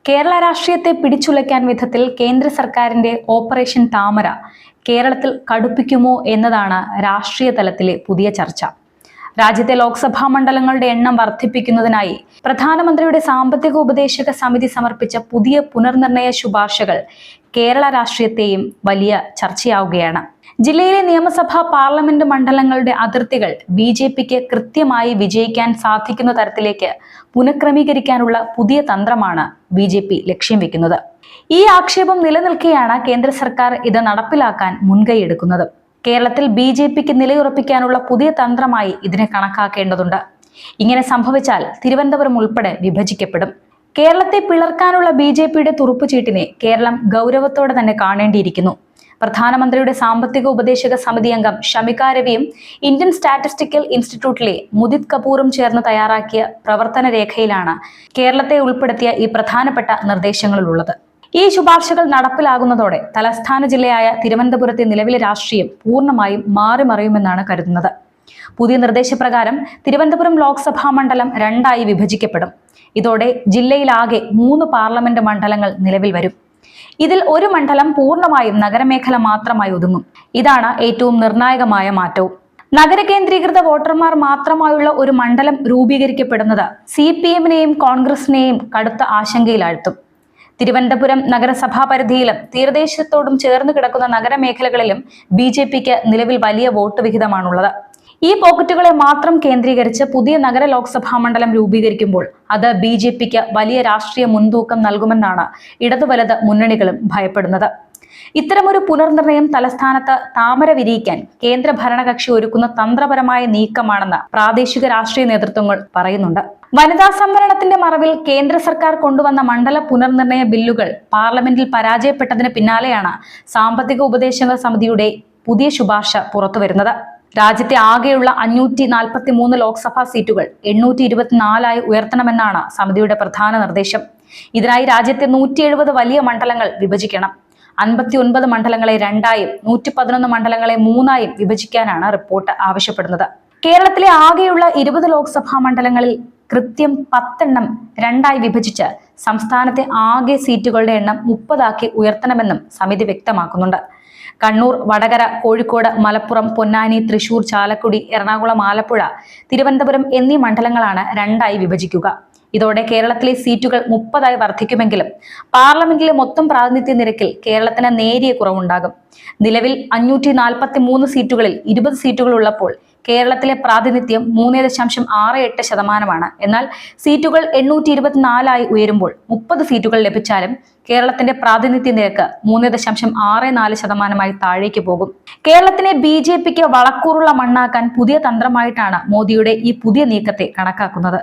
കേരള രാഷ്ട്രീയത്തെ പിടിച്ചുലയ്ക്കാൻ വിധത്തിൽ കേന്ദ്ര സർക്കാരിന്റെ ഓപ്പറേഷൻ താമര കേരളത്തിൽ കടുപ്പിക്കുമോ എന്നതാണ് രാഷ്ട്രീയ തലത്തിലെ പുതിയ ചർച്ച. രാജ്യത്തെ ലോക്സഭാ മണ്ഡലങ്ങളുടെ എണ്ണം വർദ്ധിപ്പിക്കുന്നതിനായി പ്രധാനമന്ത്രിയുടെ സാമ്പത്തിക ഉപദേശക സമിതി സമർപ്പിച്ച പുതിയ പുനർനിർണയ ശുപാർശകൾ കേരള രാഷ്ട്രീയത്തെയും വലിയ ചർച്ചയാവുകയാണ്. ജില്ലയിലെ നിയമസഭാ പാർലമെന്റ് മണ്ഡലങ്ങളുടെ അതിർത്തികൾ ബി.ജെ.പിക്ക് കൃത്യമായി വിജയിക്കാൻ സാധിക്കുന്ന തരത്തിലേക്ക് പുനഃക്രമീകരിക്കാനുള്ള പുതിയ തന്ത്രമാണ് ബി.ജെ.പി ലക്ഷ്യം വെക്കുന്നത്. ഈ ആക്ഷേപം നിലനിൽക്കെയാണ് കേന്ദ്ര സർക്കാർ ഇത് നടപ്പിലാക്കാൻ മുൻകൈയെടുക്കുന്നത്. കേരളത്തിൽ ബി.ജെ.പിക്ക് നിലയുറപ്പിക്കാനുള്ള പുതിയ തന്ത്രമായി ഇതിനെ കണക്കാക്കേണ്ടതുണ്ട്. ഇങ്ങനെ സംഭവിച്ചാൽ തിരുവനന്തപുരം ഉൾപ്പെടെ വിഭജിക്കപ്പെടും. കേരളത്തെ പിളർക്കാനുള്ള ബി.ജെ.പിയുടെ തുറുപ്പുചീട്ടിനെ കേരളം ഗൗരവത്തോടെ തന്നെ കാണേണ്ടിയിരിക്കുന്നു. പ്രധാനമന്ത്രിയുടെ സാമ്പത്തിക ഉപദേശക സമിതി അംഗം ഷമിക രവിയും ഇന്ത്യൻ സ്റ്റാറ്റിസ്റ്റിക്കൽ ഇൻസ്റ്റിറ്റ്യൂട്ടിലെ മുദിത് കപൂറും ചേർന്ന് തയ്യാറാക്കിയ പ്രവർത്തന രേഖയിലാണ് കേരളത്തെ ഉൾപ്പെടുത്തിയ ഈ പ്രധാനപ്പെട്ട നിർദ്ദേശങ്ങളിലുള്ളത്. ഈ ശുപാർശകൾ നടപ്പിലാകുന്നതോടെ തലസ്ഥാന ജില്ലയായ തിരുവനന്തപുരത്തെ നിലവിലെ രാഷ്ട്രീയം പൂർണ്ണമായും മാറിമറിയുമെന്നാണ് കരുതുന്നത്. പുതിയ നിർദ്ദേശപ്രകാരം തിരുവനന്തപുരം ലോക്സഭാ മണ്ഡലം രണ്ടായി വിഭജിക്കപ്പെടും. ഇതോടെ ജില്ലയിലാകെ 3 പാർലമെന്റ് മണ്ഡലങ്ങൾ നിലവിൽ വരും. ഇതിൽ ഒരു മണ്ഡലം പൂർണ്ണമായും നഗരമേഖല മാത്രമായി ഒതുങ്ങും. ഇതാണ് ഏറ്റവും നിർണായകമായ മാറ്റവും. നഗര കേന്ദ്രീകൃത വോട്ടർമാർ മാത്രമായുള്ള ഒരു മണ്ഡലം രൂപീകരിക്കപ്പെടുന്നത് CPM-നെയും കോൺഗ്രസിനെയും കടുത്ത ആശങ്കയിലാഴ്ത്തും. തിരുവനന്തപുരം നഗരസഭാ പരിധിയിലും തീരദേശത്തോടും ചേർന്ന് കിടക്കുന്ന നഗരമേഖലകളിലും ബി.ജെ.പിക്ക് നിലവിൽ വലിയ വോട്ട് വിഹിതമാണുള്ളത്. ഈ പോക്കറ്റുകളെ മാത്രം കേന്ദ്രീകരിച്ച് പുതിയ നഗര ലോക്സഭാ മണ്ഡലം രൂപീകരിക്കുമ്പോൾ അത് ബി.ജെ.പിക്ക് വലിയ രാഷ്ട്രീയ മുൻതൂക്കം നൽകുമെന്നാണ് ഇടതു വലത് മുന്നണികളും ഭയപ്പെടുന്നത്. ഇത്തരമൊരു പുനർനിർണയം തലസ്ഥാനത്ത് താമര വിരിയിക്കാൻ കേന്ദ്ര ഭരണകക്ഷി ഒരുക്കുന്ന തന്ത്രപരമായ നീക്കമാണെന്ന് പ്രാദേശിക രാഷ്ട്രീയ നേതൃത്വങ്ങൾ പറയുന്നുണ്ട്. വനിതാ സംവരണത്തിന്റെ മറവിൽ കേന്ദ്ര സർക്കാർ കൊണ്ടുവന്ന മണ്ഡല പുനർനിർണയ ബില്ലുകൾ പാർലമെന്റിൽ പരാജയപ്പെട്ടതിന് പിന്നാലെയാണ് സാമ്പത്തിക ഉപദേശക സമിതിയുടെ പുതിയ ശുപാർശ പുറത്തുവരുന്നത്. രാജ്യത്തെ ആകെയുള്ള 543 ലോക്സഭാ സീറ്റുകൾ 824 ഉയർത്തണമെന്നാണ് സമിതിയുടെ പ്രധാന നിർദ്ദേശം. ഇതിനായി രാജ്യത്തെ 170 വലിയ മണ്ഡലങ്ങൾ വിഭജിക്കണം. 59 മണ്ഡലങ്ങളെ രണ്ടായും 111 മണ്ഡലങ്ങളെ 3ആയും വിഭജിക്കാനാണ് റിപ്പോർട്ട് ആവശ്യപ്പെടുന്നത്. കേരളത്തിലെ ആകെയുള്ള 20 ലോക്സഭാ മണ്ഡലങ്ങളിൽ കൃത്യം 10 എണ്ണം രണ്ടായി വിഭജിച്ച് സംസ്ഥാനത്തെ ആകെ സീറ്റുകളുടെ എണ്ണം 30 ഉയർത്തണമെന്നും സമിതി വ്യക്തമാക്കുന്നുണ്ട്. കണ്ണൂർ, വടകര, കോഴിക്കോട്, മലപ്പുറം, പൊന്നാനി, തൃശൂർ, ചാലക്കുടി, എറണാകുളം, ആലപ്പുഴ, തിരുവനന്തപുരം എന്നീ മണ്ഡലങ്ങളാണ് രണ്ടായി വിഭജിക്കുക. ഇതോടെ കേരളത്തിലെ സീറ്റുകൾ 30 വർദ്ധിക്കുമെങ്കിലും പാർലമെന്റിലെ മൊത്തം പ്രാതിനിധ്യ നിരക്കിൽ കേരളത്തിന് നേരിയ കുറവുണ്ടാകും. നിലവിൽ 543 സീറ്റുകളിൽ 20 സീറ്റുകൾ ഉള്ളപ്പോൾ കേരളത്തിലെ പ്രാതിനിധ്യം 3.68%. എന്നാൽ സീറ്റുകൾ 824 ഉയരുമ്പോൾ 30 സീറ്റുകൾ ലഭിച്ചാലും കേരളത്തിന്റെ പ്രാതിനിധ്യ നിരക്ക് 3.64% താഴേക്ക് പോകും. കേരളത്തിനെ ബി.ജെ.പിക്ക് വളക്കൂറുള്ള മണ്ണാക്കാൻ പുതിയ തന്ത്രമായിട്ടാണ് മോദിയുടെ ഈ പുതിയ നീക്കത്തെ കണക്കാക്കുന്നത്.